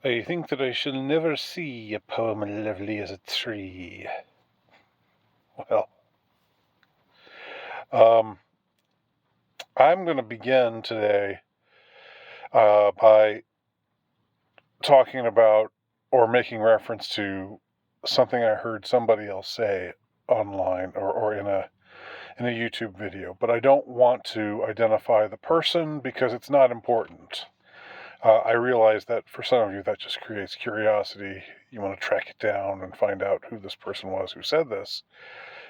I think that I shall never see a poem lovely as a tree. Well, I'm going to begin today by talking about or making reference to something I heard somebody else say online or in a YouTube video, but I don't want to identify the person because it's not important. I realize that for some of you that just creates curiosity. You want to track it down and find out who this person was who said this.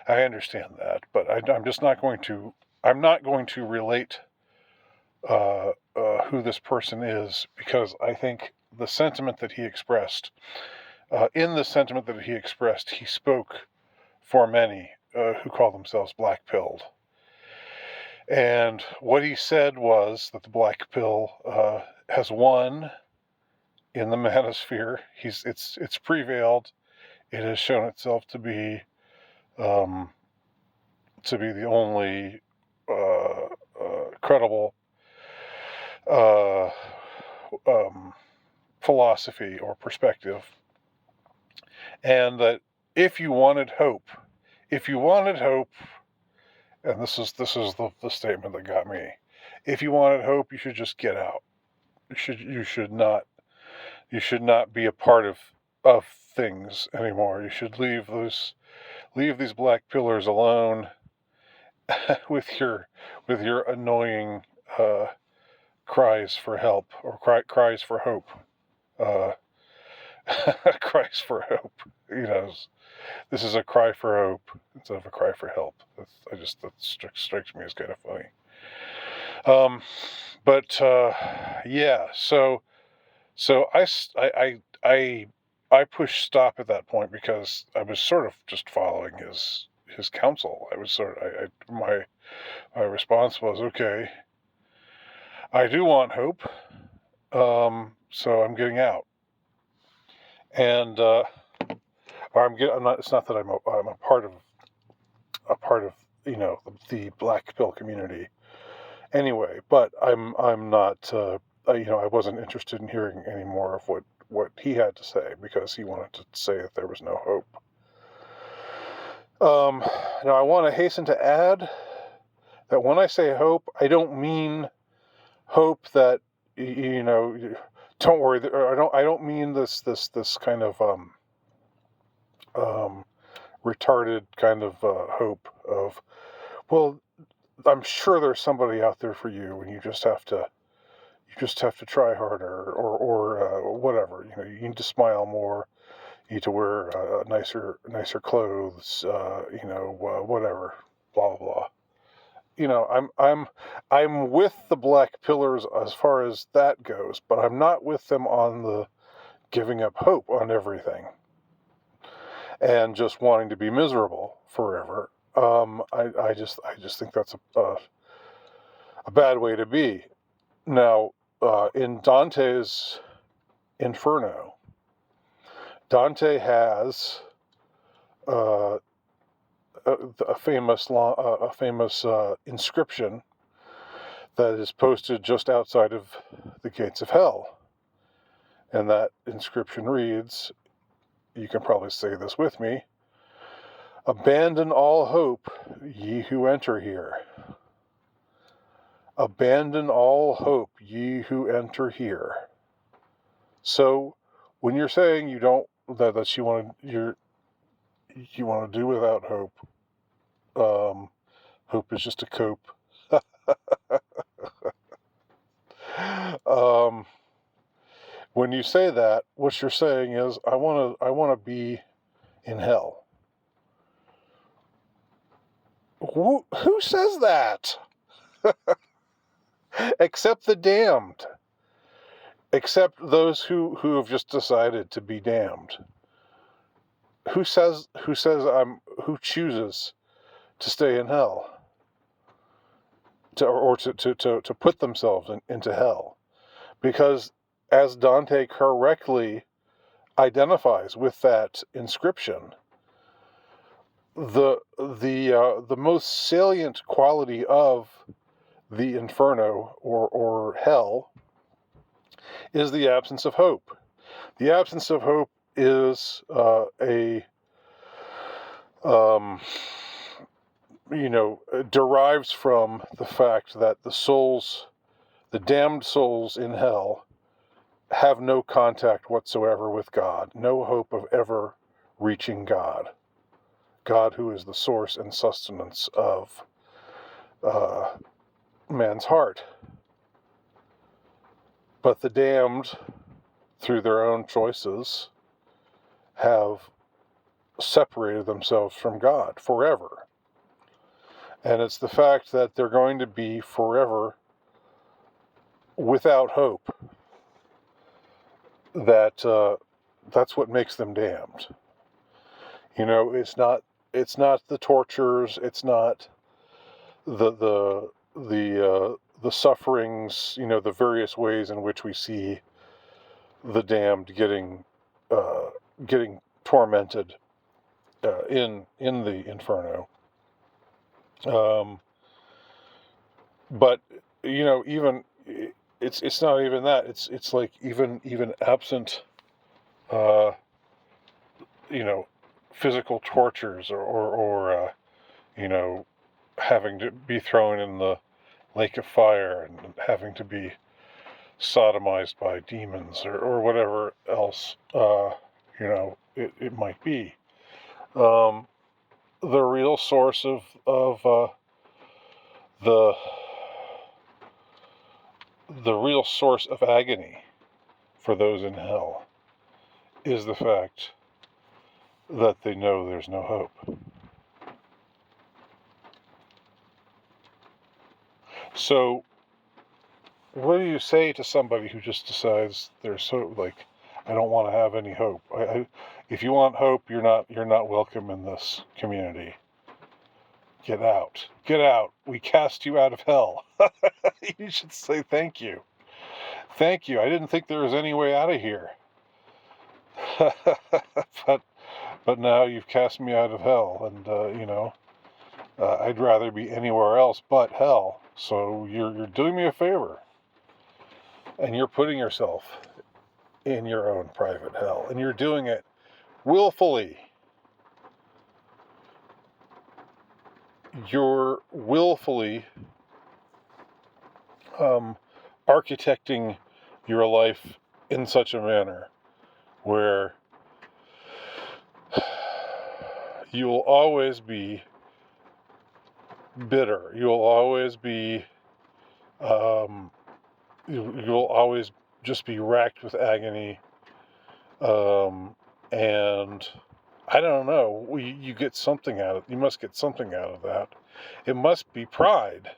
I understand that, but I'm just not going to. I'm not going to relate who this person is because I think the sentiment that he expressed, in the sentiment that he expressed, he spoke for many who call themselves black-pilled. And what he said was that the black pill has won in the manosphere. It's prevailed. It has shown itself to be the only credible philosophy or perspective, and that if you wanted hope, and this is the statement that got me. If you wanted hope, you should just get out. You should not be a part of things anymore. You should leave these black pillars alone with your annoying cries for help or cries for hope. Cries for hope. This is a cry for hope instead of a cry for help. That strikes me as kind of funny. But yeah. So I pushed stop at that point because I was sort of just following his counsel. I was my response was, okay, I do want hope, so I'm getting out. And I'm not. It's not that I'm a part of the black pill community anyway. But I'm not. I wasn't interested in hearing any more of what he had to say because he wanted to say that there was no hope. Now I want to hasten to add that when I say hope, I don't mean hope that don't worry. I don't mean this kind of retarded kind of hope of, well, I'm sure there's somebody out there for you, and you just have to try harder, or whatever. You need to smile more. You need to wear nicer clothes. Whatever. Blah blah blah. I'm with the black pillars as far as that goes, but I'm not with them on the giving up hope on everything and just wanting to be miserable forever. I just think that's a bad way to be. Now, in Dante's Inferno, Dante has a famous inscription that is posted just outside of the gates of hell, and that inscription reads, you can probably say this with me, "Abandon all hope, ye who enter here. Abandon all hope, ye who enter here." So, when you're saying you don't that you want to do without hope, hope is just a cope. When you say that, what you're saying is, I want to be in hell. Who says that? Except the damned. Except those who have just decided to be damned. Who chooses to stay in hell? To put themselves into hell? Because as Dante correctly identifies with that inscription, the most salient quality of the Inferno or hell is the absence of hope. The absence of hope is derives from the fact that the damned souls in hell, have no contact whatsoever with God, no hope of ever reaching God. God, who is the source and sustenance of man's heart. But the damned, through their own choices, have separated themselves from God forever. And it's the fact that they're going to be forever without hope that's what makes them damned. It's not the tortures, it's not the sufferings, the various ways in which we see the damned getting tormented in the inferno. But even it's not even that. It's like even absent, physical tortures or having to be thrown in the lake of fire and having to be sodomized by demons or whatever else it might be. The real source of the real source of agony for those in hell is the fact that they know there's no hope. So, what do you say to somebody who just decides they're so I don't want to have any hope? If you want hope, you're not welcome in this community. Get out. Get out. We cast you out of hell. You should say thank you. Thank you. I didn't think there was any way out of here. But now you've cast me out of hell, and I'd rather be anywhere else but hell. So you're doing me a favor, and you're putting yourself in your own private hell, and you're doing it willfully. You're willfully architecting your life in such a manner where you'll always be bitter. You'll always be you'll always just be racked with agony, and I don't know, you get something out of it. You must get something out of that. It must be pride,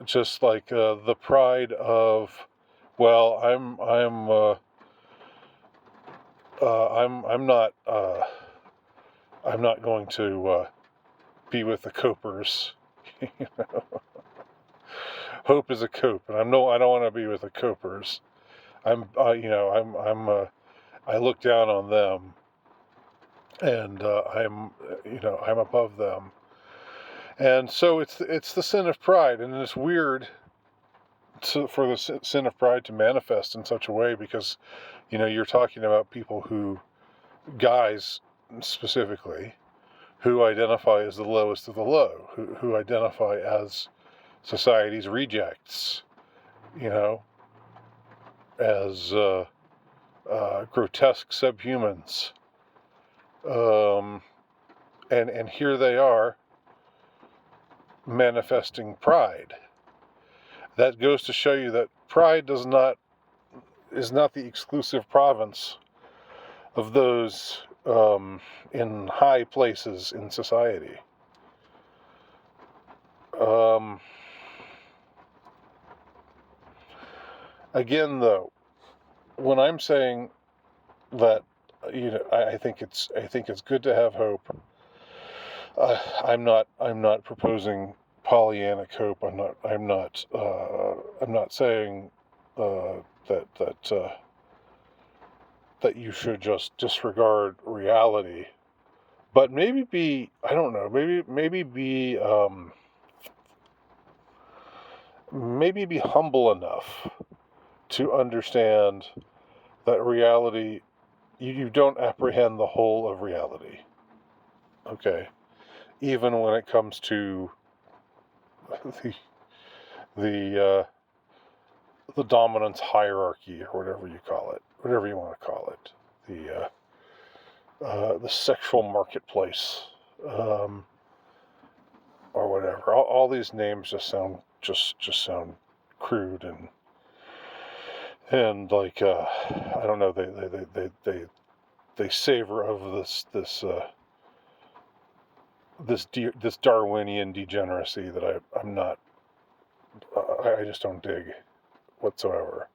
just like the pride of, well, I'm not going to be with the copers. Hope is a cope, and I don't want to be with the copers. I look down on them, and I'm above them, and so it's the sin of pride, and it's weird for the sin of pride to manifest in such a way because, you're talking about people guys specifically, who identify as the lowest of the low, who identify as society's rejects, as grotesque subhumans. And here they are manifesting pride. That goes to show you that pride is not the exclusive province of those in high places in society. Again, though, when I'm saying that, I think it's good to have hope. I'm not proposing Pollyannic hope. I'm not saying that you should just disregard reality, but maybe be, I don't know, maybe be humble enough to understand that reality, you don't apprehend the whole of reality. Okay? Even when it comes to the the the dominance hierarchy, or whatever you call it, whatever you want to call it, the sexual marketplace, or whatever. All these names just sound crude and like I don't know. They savor of this Darwinian degeneracy that I'm not. I just don't dig whatsoever.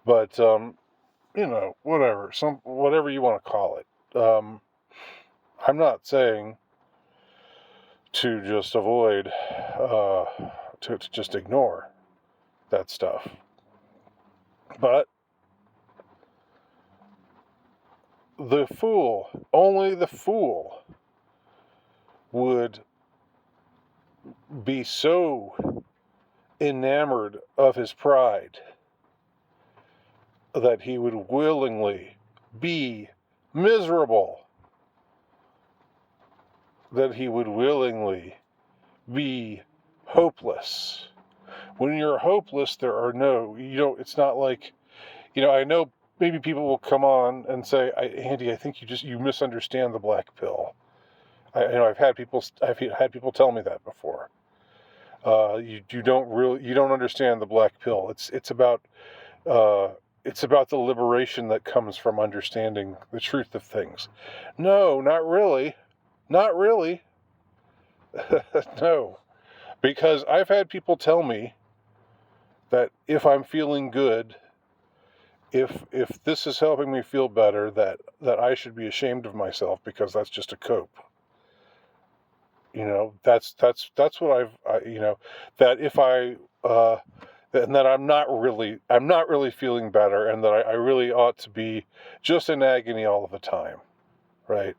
But whatever, whatever you want to call it. I'm not saying to just avoid, to just ignore that stuff, but only the fool, would be so enamored of his pride that he would willingly be miserable, that he would willingly be hopeless. When you're hopeless, it's not like, I know maybe people will come on and say, Andy, I think you misunderstand the black pill. I've had people tell me that before. You don't understand the black pill. It's about the liberation that comes from understanding the truth of things. No, not really. Not really. No. Because I've had people tell me that if I'm feeling good, if this is helping me feel better, that I should be ashamed of myself because that's just a cope. That's what that if I and that I'm not really feeling better, and that I really ought to be just in agony all of the time, right?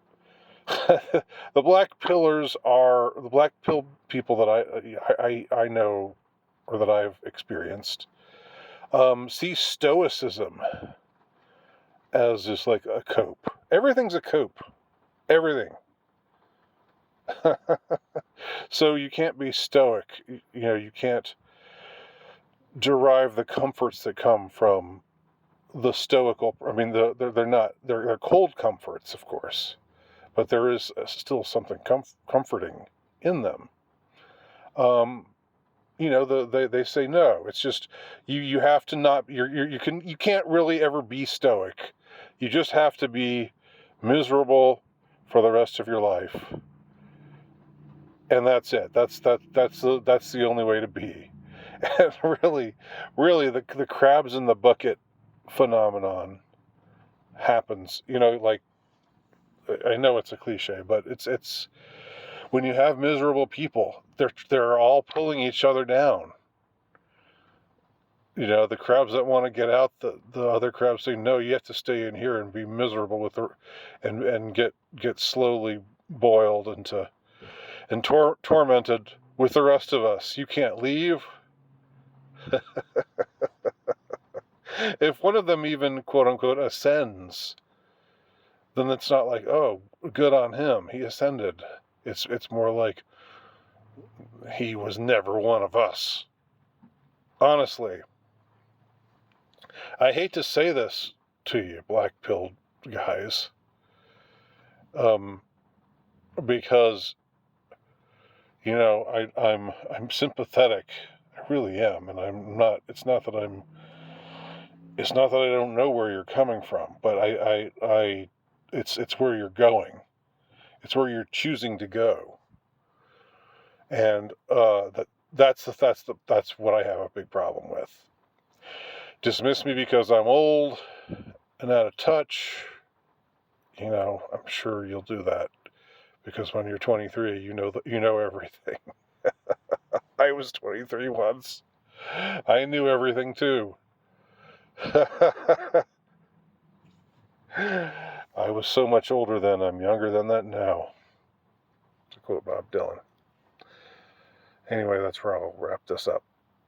The black pill people that I know, or that I've experienced, see stoicism as just like a cope. Everything's a cope. Everything. So you can't be stoic. You can't derive the comforts that come from the stoical. I mean, they're cold comforts, of course, but there is still something comforting in them. They say no. It's just you have to not. You can't really ever be stoic. You just have to be miserable for the rest of your life, and that's it. That's the only way to be. And really, the crabs in the bucket phenomenon happens. Like, I know it's a cliche, but it's when you have miserable people, they're all pulling each other down. The crabs that want to get out, the other crabs say, no, you have to stay in here and be miserable and get slowly boiled and tormented with the rest of us. You can't leave. If one of them even, quote unquote, ascends, then it's not like, oh, good on him, he ascended. It's more like, he was never one of us. Honestly, I hate to say this to you, black pill guys, because I'm sympathetic. I really am, and I'm not. It's not that I don't know where you're coming from, but it's where you're going. It's where you're choosing to go, and that's what I have a big problem with. Dismiss me because I'm old and out of touch. I'm sure you'll do that, because when you're 23, you know everything. I was 23 once. I knew everything too. I was so much older then. I'm younger than that now, to quote Bob Dylan. Anyway, that's where I'll wrap this up.